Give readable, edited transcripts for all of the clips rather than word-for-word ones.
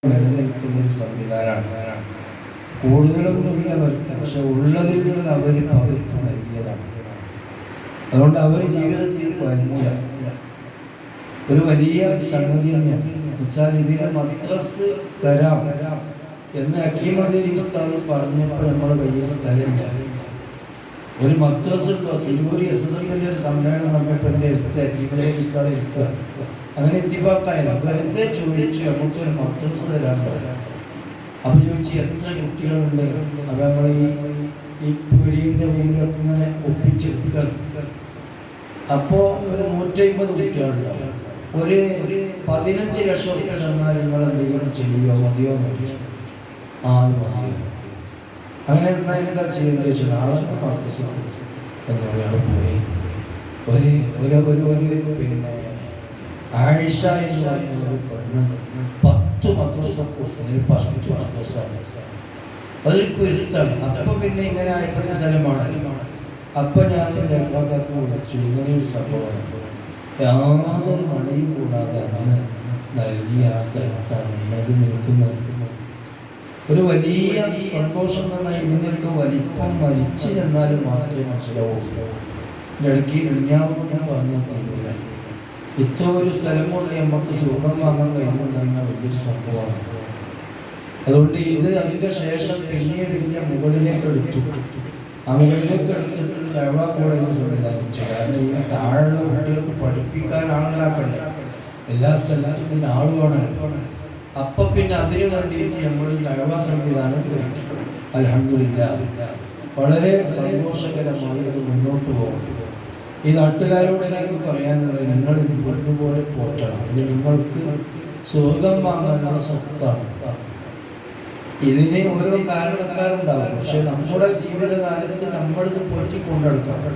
നിലനിൽക്കുന്നൊരു സംവിധാനമാണ്. കൂടുതലൊന്നുമില്ലവർക്ക്, പക്ഷെ ഉള്ളതിൽ നിന്ന് അവർ പകുത്തു നൽകിയതാണ്. അതുകൊണ്ട് അവർ ജീവിതത്തിൽ കുഴങ്ങൂല. ഒരു വലിയ സംഗതി തന്നെയാണ്. വെച്ചാൽ ഇതിന് മദ്രസ് തരാം എന്ന് ഹക്കീം അസീരി ഉസ്താദ് പറഞ്ഞപ്പോൾ നമ്മുടെ കയ്യിൽ സ്ഥലമില്ല. ഒരു മദ്രസ് ഉണ്ടോ? തിരൂർ SSM ഒരു സമ്മേളനം നടന്നപ്പോൾ എൻ്റെ അടുത്ത് ഹക്കീം അസീരി ഉസ്താദ് ഇരിക്കുക. അങ്ങനെ എത്തിപ്പാക്കായാലും വെറുതെ ചോദിച്ചു, നമുക്കൊരു മദ്രസ് തരാണ്ടോ? അപ്പം ചോദിച്ചു എത്ര കുട്ടികളുണ്ട്? അപ്പം നമ്മൾ ഈ പീടിയുടെ മുമ്പിലൊക്കെ ഇങ്ങനെ ഒപ്പിച്ചെടുക്കണം. അപ്പോൾ ഒരു 150 കുട്ടികളുണ്ടാവും. ഒരു 15 ലക്ഷം റുപ്യ തന്നാൽ നിങ്ങൾ എന്തെങ്കിലും ചെയ്യുമോ? മതിയോ എന്ന് ചോദിച്ചു. അത് മതിയോ? അങ്ങനെ എന്നാൽ എന്താ ചെയ്യേണ്ടത് ചോദിച്ചു. നാളെ മദ്രസ എന്നോട് പോയി ഒരു പിന്നെ ആയിഷ എന്ന് പറഞ്ഞ ഒരു പെണ്ണ് 10 മദ്രസ കൊടുത്തു. 10 മദ്രസ അതൊരു കുരുത്താണ്. അപ്പം പിന്നെ ഇങ്ങനെ ആയപ്പോൾ സ്ഥലമാണ്. അപ്പം ഞാൻ ലേഖാക്കാർക്ക് വിളിച്ചു, ഇങ്ങനെയൊരു സംഭവമാണ്. യാതൊരു മണിയും കൂടാതെ അന്ന് നൽകിയ ആ സ്ഥലത്താണ് ഇന്നത് നിൽക്കുന്നത്. ഒരു വലിയ സന്തോഷം തന്നെ. ഇതിൻ്റെയൊക്കെ വലിപ്പം മരിച്ചു ചെന്നാലും മാത്രമേ മനസ്സിലാവുള്ളൂ. ഇടയ്ക്ക് ദുന്യാവെന്നൊന്നും പറഞ്ഞാൽ തീരില്ല. ഇത്ര ഒരു സ്ഥലം കൊണ്ട് നമുക്ക് സുഖം വാങ്ങാൻ കഴിയുമെന്ന് വലിയൊരു സംഭവമാണ്. അതുകൊണ്ട് ഇത് അതിൻ്റെ ശേഷം പിന്നീട് ഇതിൻ്റെ മുകളിലേക്ക് എടുത്തു. ആ മുകളിലേക്ക് എടുത്തിട്ട് ദഅ്വാ കോളേജ് സംവിധാനിച്ചു. കാരണം ഈ താഴെയുള്ള കുട്ടികൾക്ക് പഠിപ്പിക്കാൻ ആളുണ്ടാക്കണ്ടേ, എല്ലാ സ്ഥലത്തും ഇതിന് ആൾ വേണമല്ലോ. അപ്പം പിന്നെ അതിനു വേണ്ടിയിട്ട് നമ്മൾ ദഅ്വാ സംവിധാനം ഒരുക്കി. അൽഹംദുലില്ലാഹ് വളരെ സന്തോഷകരമായി അത് മുന്നോട്ട് പോകും. ഈ നാട്ടുകാരോട് എനിക്ക് പറയാനുള്ളത്, നിങ്ങൾ ഇത് പൊന്നുപോലെ പോറ്റണം. ഇത് നിങ്ങൾക്ക് സ്വർഗം വാങ്ങാനുള്ള സ്വത്താണ്. ഇതിന് ഓരോ കാരണക്കാരുണ്ടാവും, പക്ഷെ നമ്മുടെ ജീവിതകാലത്ത് നമ്മളിത് പോറ്റിക്കൊണ്ടെടുക്കണം.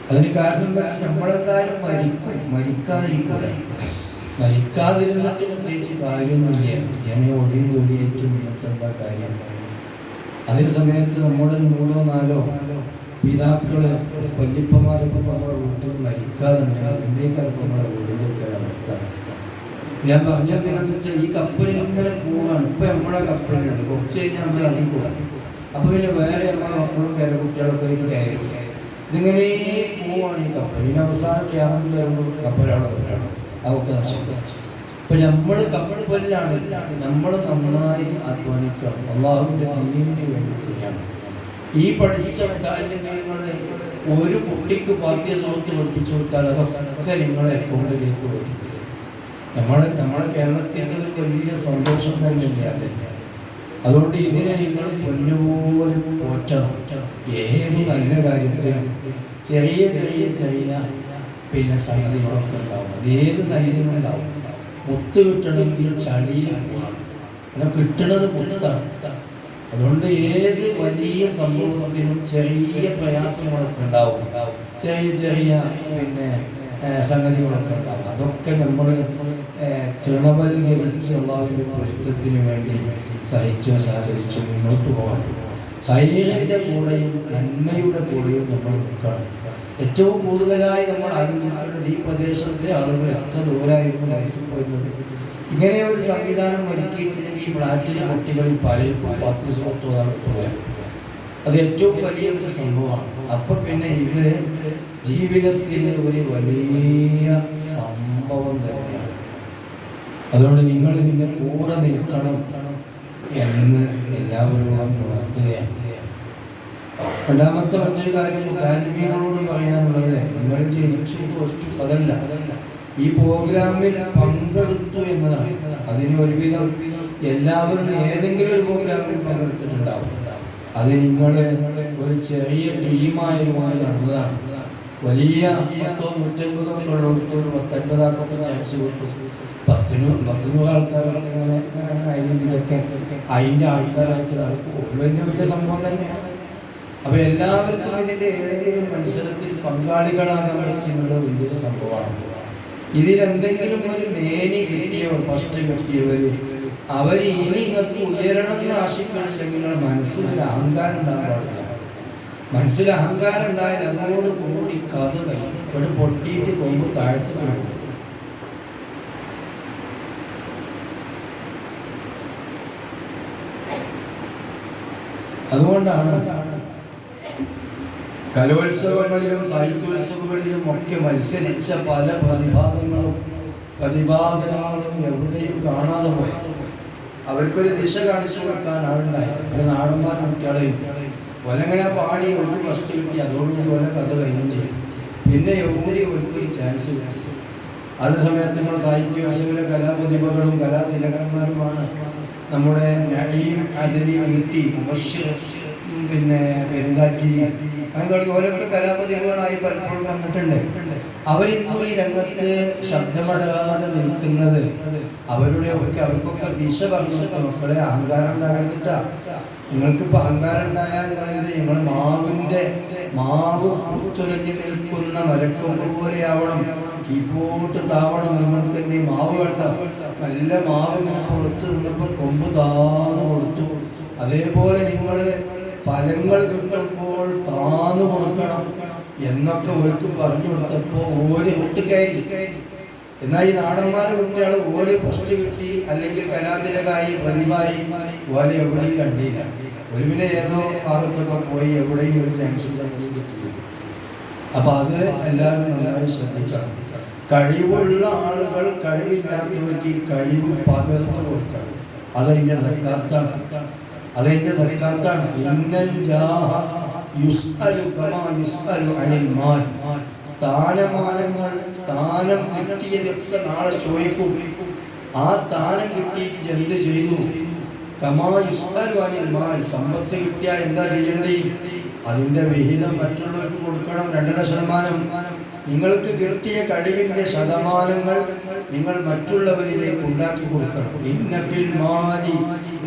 അതിന് കാരണം എന്താ വെച്ചാൽ നമ്മളെന്തായാലും മരിക്കാതിരിക്കൂല. മരിക്കാതിരുന്നിട്ട് പ്രത്യേകിച്ച് കാര്യമൊന്നുമില്ല. ഞാൻ ഒടിയും തൊലിയേറ്റ് നിന്നിട്ട് എന്താ കാര്യം? അതേ സമയത്ത് നമ്മുടെ 3 or 4 പിതാക്കള് വല്യപ്പന്മാരൊക്കെ നമ്മുടെ വീട്ടിൽ മരിക്കാതുണ്ടെങ്കിൽ എന്തേക്കാൾ നമ്മുടെ വീടിൻ്റെ ഒരവസ്ഥ. ഞാൻ പറഞ്ഞതിനെന്ന് വെച്ചാൽ ഈ കപ്പലിൽ ഇങ്ങനെ പോവാണ്. ഇപ്പം നമ്മുടെ കപ്പലുണ്ട്, കുറച്ച് കഴിഞ്ഞാൽ നമ്മൾ ഇറങ്ങിപ്പോകും. അപ്പോൾ പിന്നെ വേറെ നമ്മുടെ മക്കളും വേറെ കുട്ടികളൊക്കെ ഇതിന് കയറും. ഇതിങ്ങനെ പോവാണ് ഈ കപ്പൽ. ഇതിന് അവസാനം ക്യാമറ വരുമ്പോൾ കപ്പലവിടെ വെക്കണം, അതൊക്കെ നശിക്കും. അപ്പം നമ്മൾ കപ്പലിലാണ്. നമ്മൾ നന്നായി അധ്വാനിക്കണം, അള്ളാഹുവിൻ്റെ ദീനിന് വേണ്ടി ചെയ്യണം. ഈ പഠിച്ച കാര്യങ്ങൾ ഒരു കുട്ടിക്ക് പാഠ്യസമയത്ത് പഠിപ്പിച്ചു കൊടുത്താൽ അതൊക്കെ നിങ്ങളുടെ അക്കൗണ്ടിലേക്ക് വരും. നമ്മുടെ കേരളത്തിൻ്റെ ഒരു വലിയ സന്തോഷം തന്നെയല്ലേ അത്. അതുകൊണ്ട് ഇതിനെ നിങ്ങൾ പൊന്നുപോലെ പോറ്റണം. ഏത് നല്ല കാര്യത്തിനും ചെറിയ ചെറിയ ചെറിയ പിന്നെ സംഗതികളൊക്കെ ഉണ്ടാവും. അത് ഏത് നല്ലതിനുണ്ടാവും. മുത്ത് കിട്ടണമെങ്കിൽ ചളിയിൽ പോകണം. പിന്നെ കിട്ടുന്നത് മുത്താണ്. അതുകൊണ്ട് ഏത് വലിയ സംഭവത്തിനും ചെറിയ പ്രയാസങ്ങളൊക്കെ ഉണ്ടാവും, ചെറിയ ചെറിയ പിന്നെ സംഗതികളൊക്കെ ഉണ്ടാവും. അതൊക്കെ നമ്മൾ തൃണവൽക്കരിച്ച് അള്ളാഹുവിൻ്റെ പൊരുത്തത്തിന് വേണ്ടി സഹകരിച്ചു മുന്നോട്ട് പോകാൻ. ഖൈറിൻ്റെ കൂടെയും നന്മയുടെ കൂടെയും നമ്മൾ നിൽക്കണം. ഏറ്റവും കൂടുതലായി നമ്മൾ ആലോചിക്കേണ്ടത് ഈ പ്രദേശത്തെ ആളുകൾ എത്ര ദൂരമായിരുന്നു വയസ്സിൽ പോയിരുന്നത്. ഇങ്ങനെ ഒരു സംവിധാനം ഒരുക്കിയിട്ടില്ലെങ്കിൽ ഈ ഫ്ലാറ്റിലെ കുട്ടികളിൽ പലർക്കും 10 സുഹൃത്തുക്കളാണ് പോലെ. അത് ഏറ്റവും വലിയൊരു സംഭവമാണ്. അപ്പം പിന്നെ ഇത് ജീവിതത്തിൽ ഒരു വലിയ സംഭവം തന്നെയാണ്. അതുകൊണ്ട് നിങ്ങൾ ഇതിൻ്റെ കൂടെ നിൽക്കണം എന്ന് എല്ലാവരോടും ഉണർത്തുകയാണ്. രണ്ടാമത്തെ മറ്റൊരു കാര്യം താലിമീങ്ങളോട് പറയാനുള്ളത്, നിങ്ങൾ ജയിച്ചു തോറ്റു അതല്ല, ഈ പ്രോഗ്രാമിൽ പങ്കെടുത്തു എന്നതാണ്. അതിന് ഒരുവിധം എല്ലാവരും ഏതെങ്കിലും ഒരു പ്രോഗ്രാമിൽ പങ്കെടുത്തിട്ടുണ്ടാവും. അത് നിങ്ങൾ ഒരു ചെറിയ ടീമായതുകൊണ്ട് നടന്നതാണ്. വലിയ 100-150 ഒക്കെ ഉള്ളിടത്ത് ഒരു 150 ആൾക്കൊക്കെ ചാൻസ് കിട്ടും. 10-100 ആൾക്കാരൊക്കെ അങ്ങനെ ഇതിലൊക്കെ അതിൻ്റെ ആൾക്കാരായിട്ട് നടക്കും. വലിയ വലിയ സംഭവം തന്നെയാണ്. അപ്പോൾ എല്ലാവർക്കും ഇതിൻ്റെ ഏതെങ്കിലും മത്സരത്തിൽ പങ്കാളികളാകാൻ പറ്റിയെന്നുള്ള വലിയൊരു സംഭവമാണ്. ഇതിലെന്തെങ്കിലും ഒരു മേനി കിട്ടിയവർ, ഫസ്റ്റ് കിട്ടിയവർ, അവർ ഇനി നിങ്ങൾക്ക് ഉയരണം എന്ന് ആശിക്കുന്നുണ്ടെങ്കിൽ മനസ്സിലൊരു അഹങ്കാരം ഉണ്ടാകാൻ പാടില്ല. മനസ്സിൽ അഹങ്കാരം ഉണ്ടായാൽ അതോട് കൂടി കഥ കഴിയും. ഇവിടെ പൊട്ടിയിട്ട് കൊമ്പ് താഴ്ത്തു കൊടുക്കും. അതുകൊണ്ടാണ് കലോത്സവങ്ങളിലും സാഹിത്യോത്സവങ്ങളിലും ഒക്കെ മത്സരിച്ച പല പ്രതിപാദനങ്ങളും എവിടെയും കാണാതെ പോയി. അവർക്കൊരു ദിശ കാണിച്ചു കൊടുക്കാൻ ആളുണ്ടായി. ഒരു നാടന്മാർ കുട്ടികളെയും ഒലങ്ങനെ പാടി അവർക്ക് ഫസ്റ്റ് കിട്ടി, അതോടുകൂടി ഓരോ കഥ കഴിഞ്ഞും ചെയ്യും. പിന്നെ എവിടെ അവർക്കൊരു ചാൻസ് കിട്ടി. അതേ സമയത്ത് നമ്മൾ സാഹിത്യോത്സവത്തിലെ കലാപ്രതിഭകളും കലാതിലകന്മാരുമാണ് നമ്മുടെ നഈം, അദലി, ഊട്ടി, മുബശ്ശിർ, പിന്നെ പെരുങ്കാറ്റി, അങ്ങനെ തുടങ്ങി ഓരോക്കെ കലാപ്രതിഭകളായി പലപ്പോഴും വന്നിട്ടുണ്ട്. അവരിന്നും ഈ രംഗത്ത് ശബ്ദമടങ്ങാതെ നിൽക്കുന്നത് അവർക്കൊക്കെ ദിശ പറഞ്ഞു കൊടുത്ത മക്കളെ അഹങ്കാരം ഉണ്ടാകരുതിട്ട. നിങ്ങൾക്കിപ്പോൾ അഹങ്കാരം ഉണ്ടായാൽ പറയുന്നത് നിങ്ങൾ മാവ് പുത്തുലഞ്ഞു നിൽക്കുന്ന മരക്കൊമ്പ് പോലെയാവണം, കീപ്പോട്ട് താവണം. നിങ്ങൾക്ക് എന്തെങ്കിലും മാവ് വേണ്ട, നല്ല മാവ് ഇങ്ങനെ കൊടുത്തു നിന്നപ്പോൾ കൊമ്പ് താന്ന് കൊടുത്തു. അതേപോലെ നിങ്ങൾ ഫലങ്ങൾ കിട്ടുമ്പോൾ താന്ന് കൊടുക്കണം എന്നൊക്കെ ഓർക്ക് പറഞ്ഞു കൊടുത്തപ്പോൾ ഓര് ഒട്ടുകയറി. എന്നാൽ ഈ നാടന്മാരെ കുട്ടികൾ ഓര് ഫസ്റ്റ് കിട്ടി, അല്ലെങ്കിൽ കലാതിലകായി പ്രതിഭായി ഓരെ എവിടെയും കണ്ടില്ല. ഒരുവിനെ ഏതോ ഭാഗത്തൊക്കെ പോയി എവിടെയും ഒരു ചാൻസ് ഉണ്ടെങ്കിൽ കിട്ടിയില്ല. അപ്പൊ അത് എല്ലാവരും നന്നായി ശ്രദ്ധിക്കണം. കഴിവുള്ള ആളുകൾ കഴിവില്ലാത്തവർക്ക് ഈ കഴിവ് പകർന്നു കൊടുക്കണം. അതെന്റെ സക്കാത്താണ്. സ്ഥാനം കിട്ടിയതൊക്കെ നാളെ ചോദിക്കും. ആ സ്ഥാനം കിട്ടിയിട്ട് എന്ത് ചെയ്തു? കമാ യുസ്അലു അനിൽ മാൽ. സമ്പത്ത് കിട്ടിയാൽ എന്താ ചെയ്യേണ്ടി? അതിന്റെ വിഹിതം മറ്റുള്ളവർക്ക് കൊടുക്കണം. 2.5%. നിങ്ങൾക്ക് കിട്ടിയ കഴിവിന്റെ ശതമാനങ്ങൾ നിങ്ങൾ മറ്റുള്ളവരിലേക്ക് ഉണ്ടാക്കി കൊടുക്കണം. ഇന്നഫിൽ മാലി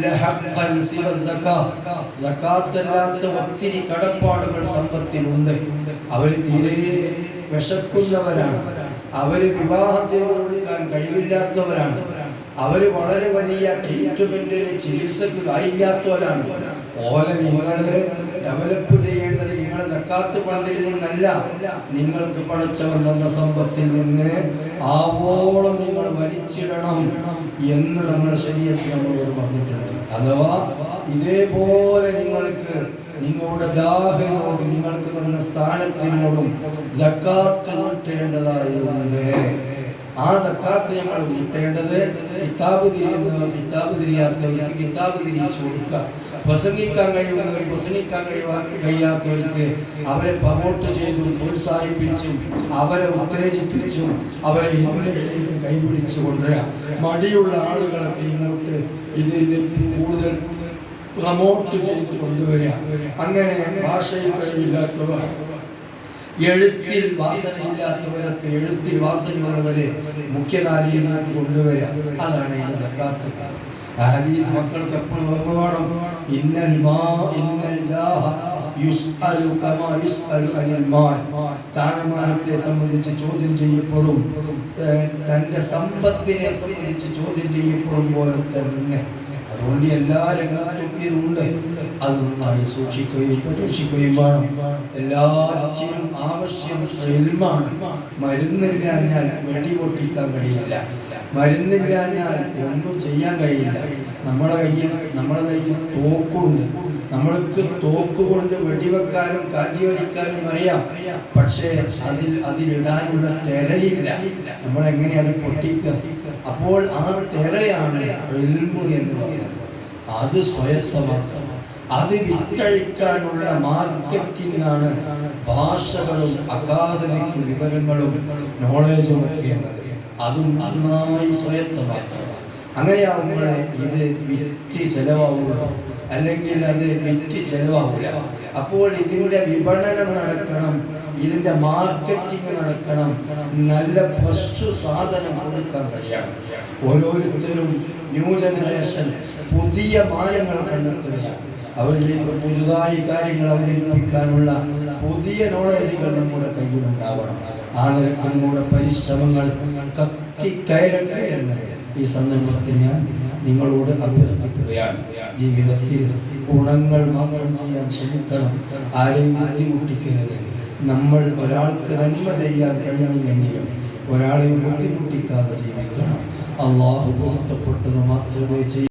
ലഹഖൻ സിവ സകാത്ത്. സകാത്ത് അല്ലാത്ത ഒത്തിരി കടപ്പാടുകൾ സമ്പത്തിനുണ്ട്. അവർ തീരെ വിശക്കുന്നവരാണ്, അവർ വിവാഹം ചെയ്തു കൊടുക്കാൻ കഴിവില്ലാത്തവരാണ്, അവർ വളരെ വലിയ ട്രീറ്റ്മെന്റിന് ചികിത്സക്ക് ആയില്ലാത്തവരാണ്. ഓലെ നിങ്ങൾ ഡെവലപ്പ് ചെയ്യേണ്ടത് നിങ്ങളുടെ സക്കാത്ത് ഫണ്ടിൽ നിന്നല്ല, നിങ്ങൾക്ക് പടച്ചവൻ തന്ന സമ്പത്തിൽ നിന്ന് ആവോളം നിങ്ങൾ വലിച്ചിടണം എന്ന് നമ്മുടെ ശരീരത്തിൽ നമ്മളോട് പറഞ്ഞിട്ടുണ്ട്. അഥവാ ഇതേപോലെ നിങ്ങൾക്ക് നിങ്ങളുടെ ജാഹിനോടും നിങ്ങൾക്ക് തന്ന സ്ഥാനത്തിനോടും സക്കാത്ത് കിട്ടേണ്ടതായുണ്ട്. ആ സക്കാത്ത് നമ്മൾ കിട്ടേണ്ടത് കിതാബ് തിരിയുന്നവർ കിതാബ് തിരിയാത്തവർക്ക് കിതാബ് തിരിച്ചു കൊടുക്കുക. പ്രസംഗിക്കാൻ കഴിയുന്നവർ പ്രസംഗിക്കാൻ കഴിയാത്തവർക്ക് അവരെ പ്രമോട്ട് ചെയ്തും പ്രോത്സാഹിപ്പിച്ചും അവരെ ഉത്തേജിപ്പിച്ചും അവരെ ഇന്നിലേക്ക് കൈപിടിച്ചു കൊണ്ടുവരിക. മടിയുള്ള ആളുകളൊക്കെ ഇങ്ങോട്ട് ഇത് കൂടുതൽ പ്രമോട്ട് ചെയ്ത് കൊണ്ടുവരിക. അങ്ങനെ ഭാഷയിൽ കഴിവില്ലാത്തവർ, എഴുത്തിൽ വാസനയില്ലാത്തവരൊക്കെ എഴുത്തിൽ വാസനയുള്ളവരെ മുഖ്യധാരയിലേക്ക് കൊണ്ടുവരിക. അതാണ് ഇതിന്റെ സക്കാത്ത്. ഹദീസ് മക്കൾക്ക് എപ്പോഴും ഓർമ്മ വേണം. സ്ഥാനമാനത്തെ സംബന്ധിച്ച് ചോദ്യം ചെയ്യപ്പെടും, തന്റെ സമ്പത്തിനെ സംബന്ധിച്ച് ചോദ്യം ചെയ്യപ്പെടും പോലെ തന്നെ. അതുകൊണ്ട് എല്ലാ രംഗത്തും ഇതുണ്ട്. അത് നന്നായി സൂക്ഷിക്കുകയും പരീക്ഷിക്കുകയും വേണം. എല്ലാറ്റിനും ആവശ്യം ഇൽമാണ്. മരുന്നില്ലാഞ്ഞാൽ വെടിപൊട്ടിക്കാൻ കഴിയില്ല, മരുന്നില്ലാഞ്ഞാൽ ഒന്നും ചെയ്യാൻ കഴിയില്ല. നമ്മുടെ കയ്യിൽ തോക്കുണ്ട്. നമ്മൾക്ക് തോക്ക് കൊണ്ട് വെടിവെക്കാനും കാഞ്ചി വലിക്കാനും അറിയാം. പക്ഷേ അതിലിടാനുള്ള തിരയില്ല. നമ്മളെങ്ങനെ അത് പൊട്ടിക്കുക? അപ്പോൾ ആ തിരയാണ് ഇൽമു എന്ന് പറയുന്നത്. അത് സ്വായത്തമാക്കണം. അത് വിറ്റഴിക്കാനുള്ള മാർക്കറ്റിംഗാണ് ഭാഷകളും അക്കാദമിക് വിവരങ്ങളും നോളേജും ഒക്കെ എന്നത്. അതും നന്നായി സ്വായത്തമാക്കണം. അങ്ങനെയാവുമ്പോഴേ ഇത് വിറ്റ് ചെലവാവുള്ളൂ, അല്ലെങ്കിൽ അത് വിറ്റ് ചെലവാവില്ല. അപ്പോൾ ഇതിൻ്റെ വിപണനം നടക്കണം, ഇതിൻ്റെ മാർക്കറ്റിംഗ് നടക്കണം, നല്ല ഫസ്റ്റ് സാധനം കൊടുക്കാൻ കഴിയണം. ഓരോരുത്തരും ന്യൂ ജനറേഷൻ പുതിയ മാനങ്ങൾ കണ്ടെത്തുകയാണ്. അവരിലേക്ക് പുതുതായി കാര്യങ്ങൾ അവതരിപ്പിക്കാനുള്ള പുതിയ നോളേജുകൾ നമ്മുടെ കയ്യിലുണ്ടാവണം. ആ നിരക്ക് നമ്മുടെ പരിശ്രമങ്ങൾ കത്തിക്കയറട്ടെ എന്ന് ഈ സന്ദർഭത്തിൽ ഞാൻ നിങ്ങളോട് അഭ്യർത്ഥിക്കുകയാണ്. ജീവിതത്തിൽ ഗുണങ്ങൾ മാത്രം ചെയ്യാൻ ശ്രമിക്കണം, ആരെയും ബുദ്ധിമുട്ടിക്കരുത്. നമ്മൾ ഒരാൾക്ക് നന്മ ചെയ്യാൻ കഴിയുന്നില്ലെങ്കിലും ഒരാളെയും ബുദ്ധിമുട്ടിക്കാതെ ജീവിക്കണം. അള്ളാഹു പൊരുത്തപ്പെട്ടത് മാത്രമേ ചെയ്യൂ.